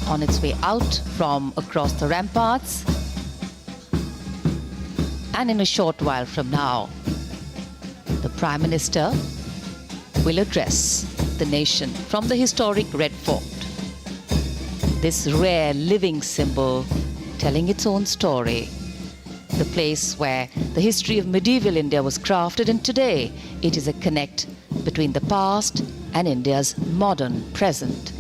on its way out from across the ramparts. And in a short while from now, the Prime Minister will address the nation from the historic Red Fort. This rare living symbol telling its own story. The place where the history of medieval India was crafted, and today it is a connect between the past and India's modern present.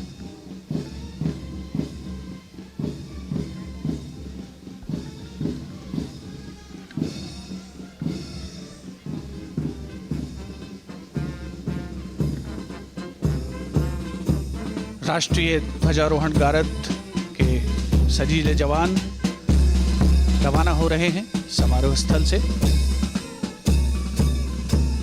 राष्ट्रीय ध्वजारोहण गारद के सजीले जवान रवाना हो रहे हैं समारोह स्थल से।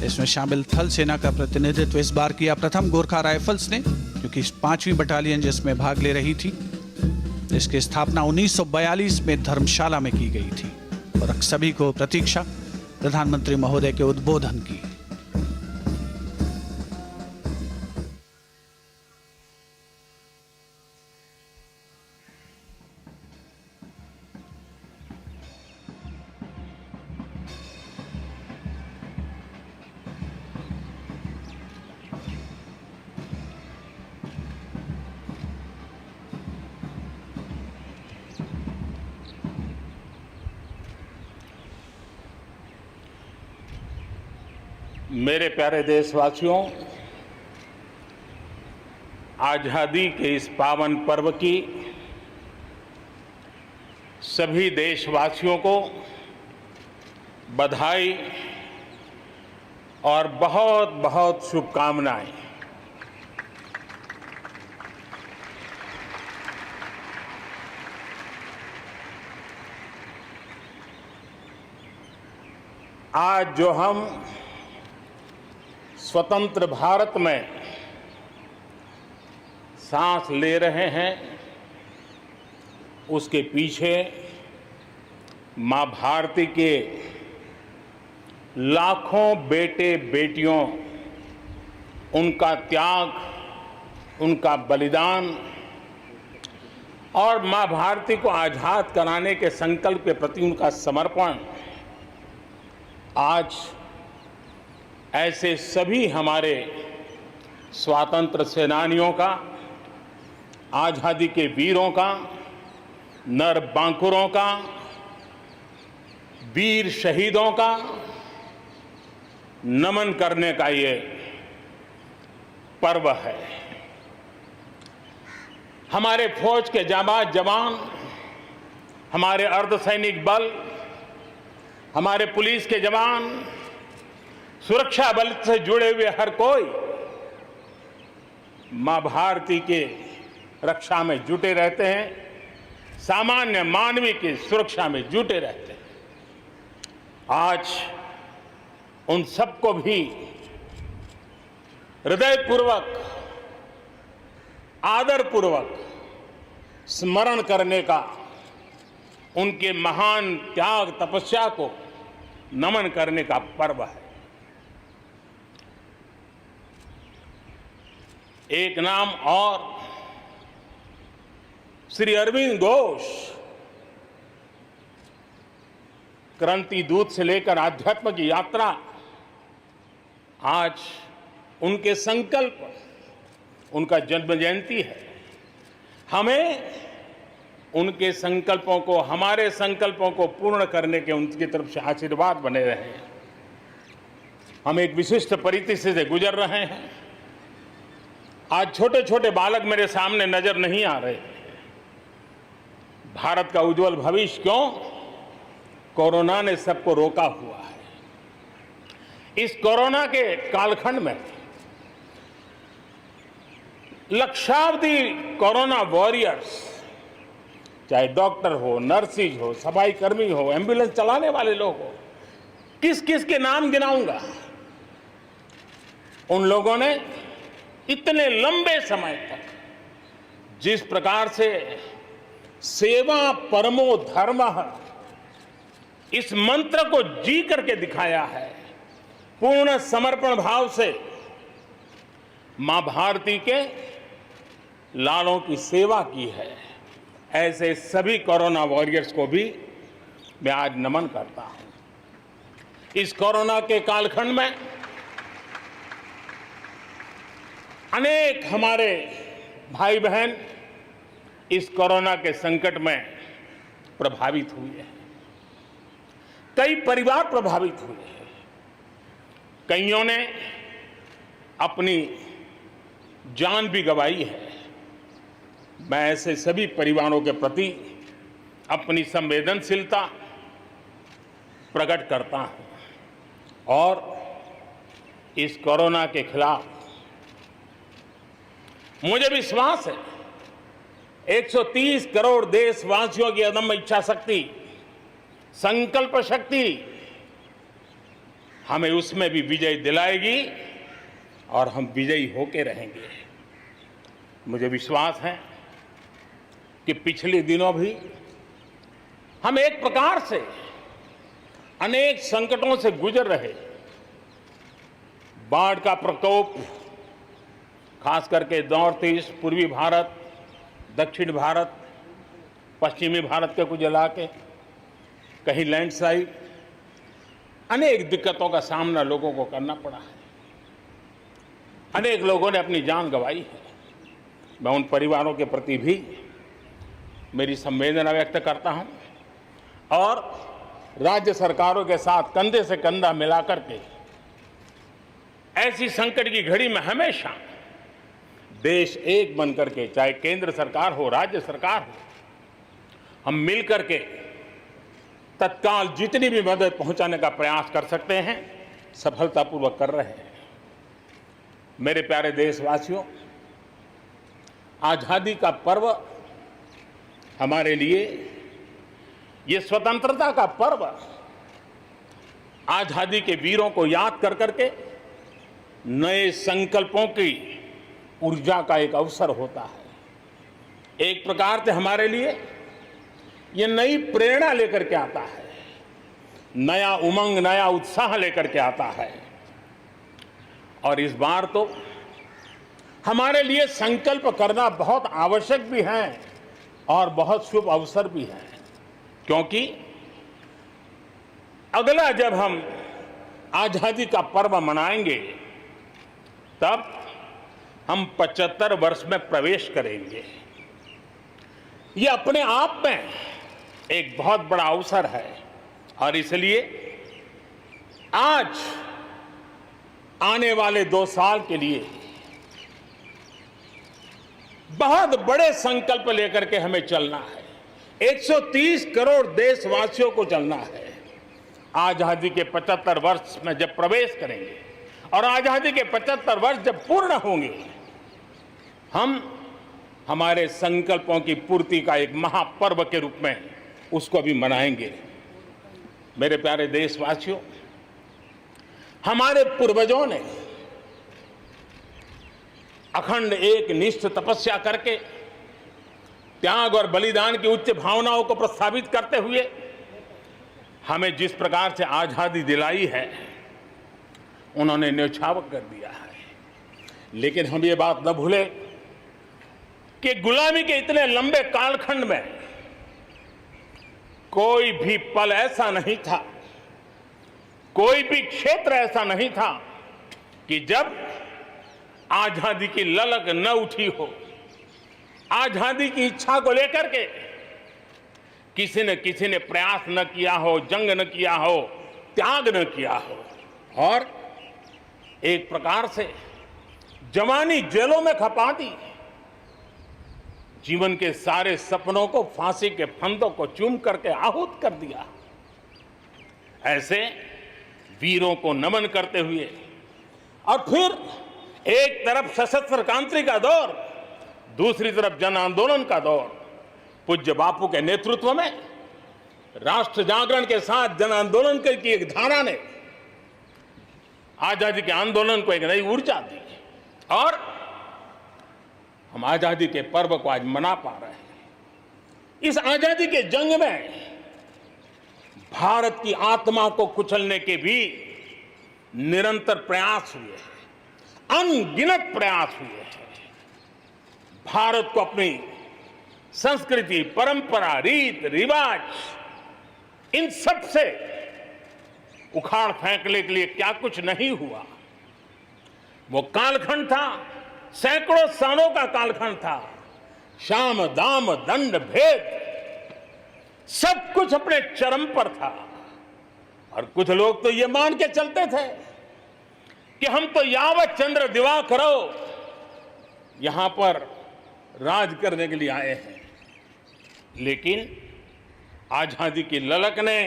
इसमें शामिल थल सेना का प्रतिनिधित्व इस बार किया प्रथम गोरखा राइफल्स ने, क्योंकि 5वीं बटालियन जिसमें भाग ले रही थी। इसकी स्थापना 1942 में धर्मशाला में की गई थी और सभी को प्रतीक्षा प्रधानमंत्री महोदय के उद्बोधन की। मेरे प्यारे देशवासियों, आज़ादी के इस पावन पर्व की सभी देशवासियों को बधाई और बहुत बहुत शुभकामनाएं। आज जो हम स्वतंत्र भारत में सांस ले रहे हैं, उसके पीछे मां भारती के लाखों बेटे बेटियों, उनका त्याग, उनका बलिदान और मां भारती को आजाद कराने के संकल्प के प्रति उनका समर्पण आज ऐसे सभी हमारे स्वातंत्र सेनानियों का, आज़ादी के वीरों का, नर बांकुरों का, वीर शहीदों का नमन करने का ये पर्व है। हमारे फौज के जाबाज जवान, हमारे अर्धसैनिक बल, हमारे पुलिस के जवान, सुरक्षा बल से जुड़े हुए हर कोई मां भारती के रक्षा में जुटे रहते हैं, सामान्य मानवी की सुरक्षा में जुटे रहते हैं। आज उन सबको भी हृदयपूर्वक, आदरपूर्वक स्मरण करने का, उनके महान त्याग तपस्या को नमन करने का पर्व है। एक नाम और, श्री अरविंद घोष क्रांति दूत से लेकर आध्यात्म की यात्रा, आज उनके संकल्प, उनका जन्म जयंती है। हमें उनके संकल्पों को, हमारे संकल्पों को पूर्ण करने के उनकी तरफ से आशीर्वाद बने रहे। हम एक विशिष्ट परिस्थिति से गुजर रहे हैं। आज छोटे छोटे बालक मेरे सामने नजर नहीं आ रहे। भारत का उज्जवल भविष्य क्यों? कोरोना ने सबको रोका हुआ है। इस कोरोना के कालखंड में लक्षावधि कोरोना वॉरियर्स, चाहे डॉक्टर हो, नर्सिस हो, सफाई कर्मी हो, एम्बुलेंस चलाने वाले लोग हो, किस किस के नाम गिनाऊंगा। उन लोगों ने इतने लंबे समय तक जिस प्रकार से सेवा परमो धर्मः इस मंत्र को जी करके दिखाया है, पूर्ण समर्पण भाव से मां भारती के लालों की सेवा की है, ऐसे सभी कोरोना वॉरियर्स को भी मैं आज नमन करता हूं। इस कोरोना के कालखंड में अनेक हमारे भाई बहन इस कोरोना के संकट में प्रभावित हुए हैं। कई परिवार प्रभावित हुए हैं। कईयों ने अपनी जान भी गंवाई है। मैं ऐसे सभी परिवारों के प्रति अपनी संवेदनशीलता प्रकट करता हूं और इस कोरोना के खिलाफ मुझे विश्वास है 130 करोड़ देशवासियों की अदम्य इच्छा शक्ति, संकल्प शक्ति हमें उसमें भी विजय दिलाएगी और हम विजयी होके रहेंगे। मुझे विश्वास है कि पिछले दिनों भी हम एक प्रकार से अनेक संकटों से गुजर रहे। बाढ़ का प्रकोप, खास करके नॉर्थ ईस्ट, पूर्वी भारत, दक्षिण भारत, पश्चिमी भारत के कुछ इलाके, कहीं लैंडस्लाइड, अनेक दिक्कतों का सामना लोगों को करना पड़ा है। अनेक लोगों ने अपनी जान गंवाई है। मैं उन परिवारों के प्रति भी मेरी संवेदना व्यक्त करता हूं और राज्य सरकारों के साथ कंधे से कंधा मिलाकर के ऐसी संकट की घड़ी में हमेशा देश एक बन करके, चाहे केंद्र सरकार हो, राज्य सरकार हो, हम मिल करके तत्काल जितनी भी मदद पहुंचाने का प्रयास कर सकते हैं, सफलतापूर्वक कर रहे हैं। मेरे प्यारे देशवासियों, आजादी का पर्व हमारे लिए, ये स्वतंत्रता का पर्व आजादी के वीरों को याद कर करके नए संकल्पों की ऊर्जा का एक अवसर होता है। एक प्रकार से हमारे लिए ये नई प्रेरणा लेकर के आता है, नया उमंग, नया उत्साह लेकर के आता है। और इस बार तो हमारे लिए संकल्प करना बहुत आवश्यक भी है और बहुत शुभ अवसर भी है, क्योंकि अगला जब हम आजादी का पर्व मनाएंगे तब हम 75 वर्ष में प्रवेश करेंगे। ये अपने आप में एक बहुत बड़ा अवसर है और इसलिए आज आने वाले 2 साल के लिए बहुत बड़े संकल्प लेकर के हमें चलना है। 130 करोड़ देशवासियों को चलना है। आजादी के 75 वर्ष में जब प्रवेश करेंगे और आजादी के 75 वर्ष जब पूर्ण होंगे, हम हमारे संकल्पों की पूर्ति का एक महापर्व के रूप में उसको भी मनाएंगे। मेरे प्यारे देशवासियों, हमारे पूर्वजों ने अखंड एक निष्ठ तपस्या करके त्याग और बलिदान की उच्च भावनाओं को प्रस्तावित करते हुए हमें जिस प्रकार से आजादी दिलाई है, उन्होंने न्यौछावर कर दिया है। लेकिन हम ये बात न भूलें कि गुलामी के इतने लंबे कालखंड में कोई भी पल ऐसा नहीं था, कोई भी क्षेत्र ऐसा नहीं था कि जब आजादी की ललक न उठी हो, आजादी की इच्छा को लेकर के किसी ने प्रयास न किया हो, जंग न किया हो, त्याग न किया हो और एक प्रकार से जवानी जेलों में खपा दी। जीवन के सारे सपनों को, फांसी के फंदों को चूम करके आहूत कर दिया। ऐसे वीरों को नमन करते हुए और फिर एक तरफ सशस्त्र क्रांति का दौर, दूसरी तरफ जन आंदोलन का दौर, पूज्य बापू के नेतृत्व में राष्ट्र जागरण के साथ जन आंदोलन की एक धारा ने आजादी के आंदोलन को एक नई ऊर्जा दी और हम आजादी के पर्व को आज मना पा रहे हैं। इस आजादी के जंग में भारत की आत्मा को कुचलने के भी निरंतर प्रयास हुए हैं, अनगिनत प्रयास हुए हैं। भारत को अपनी संस्कृति, परंपरा, रीत रिवाज, इन सब से उखाड़ फेंकने के लिए क्या कुछ नहीं हुआ। वो कालखंड था, सैकड़ों सालों का कालखंड था। शाम दाम दंड भेद सब कुछ अपने चरम पर था। और कुछ लोग तो ये मान के चलते थे कि हम तो यावत चंद्र दिवाकरो यहां पर राज करने के लिए आए हैं। लेकिन आजादी की ललक ने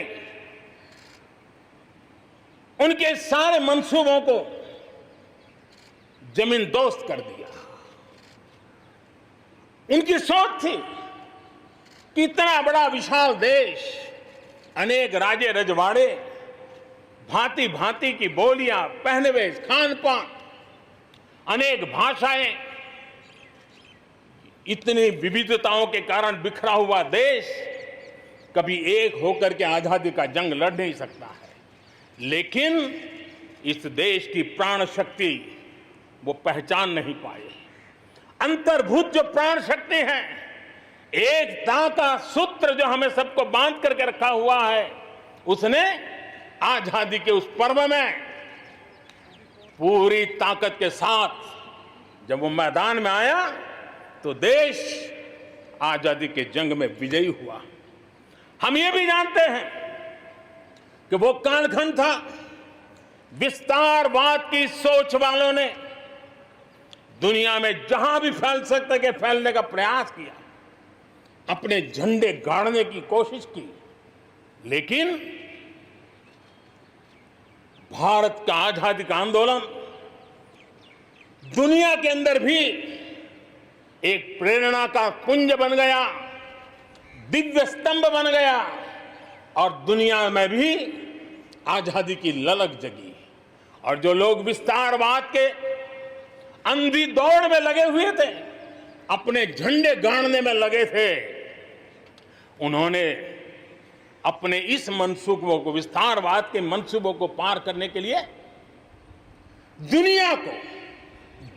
उनके सारे मंसूबों को जमींदोस्त कर दिया। उनकी सोच थी कि इतना बड़ा विशाल देश, अनेक राजे रजवाड़े, भांति भांति की बोलियां, पहनवेश, खान पान, अनेक भाषाएं, इतनी विविधताओं के कारण बिखरा हुआ देश कभी एक होकर के आजादी का जंग लड़ नहीं सकता है। लेकिन इस देश की प्राण शक्ति वो पहचान नहीं पाए। अंतर्भूत जो प्राण शक्ति है, एकता का सूत्र जो हमें सबको बांध करके रखा हुआ है, उसने आजादी के उस पर्व में पूरी ताकत के साथ जब वो मैदान में आया तो देश आजादी के जंग में विजयी हुआ। हम ये भी जानते हैं कि वो कालखंड था, विस्तारवाद की सोच वालों ने दुनिया में जहां भी फैल सकते के फैलने का प्रयास किया, अपने झंडे गाड़ने की कोशिश की। लेकिन भारत का आजादी का आंदोलन दुनिया के अंदर भी एक प्रेरणा का पुंज बन गया, दिव्य स्तंभ बन गया और दुनिया में भी आजादी की ललक जगी। और जो लोग विस्तारवाद के अंधी दौड़ में लगे हुए थे, अपने झंडे गाड़ने में लगे थे, उन्होंने अपने इस मंसूबों को, विस्तारवाद के मंसूबों को पार करने के लिए दुनिया को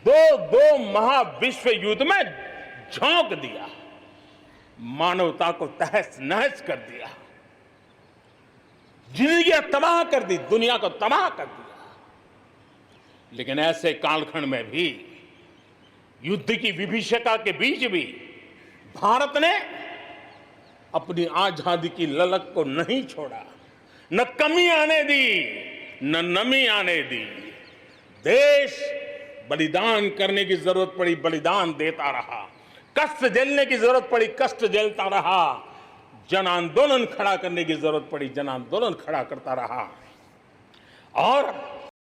दो महाविश्व युद्ध में झोंक दिया, मानवता को तहस नहस कर दिया, जिंदगियां तबाह कर दी, दुनिया को तबाह कर दिया। लेकिन ऐसे कालखंड में भी, युद्ध की विभीषिका के बीच भी भारत ने अपनी आजादी की ललक को नहीं छोड़ा, न कमी आने दी न नमी आने दी। देश बलिदान करने की जरूरत पड़ी, बलिदान देता रहा, कष्ट झेलने की जरूरत पड़ी, कष्ट झेलता रहा, जन आंदोलन खड़ा करने की जरूरत पड़ी, जन आंदोलन खड़ा करता रहा। और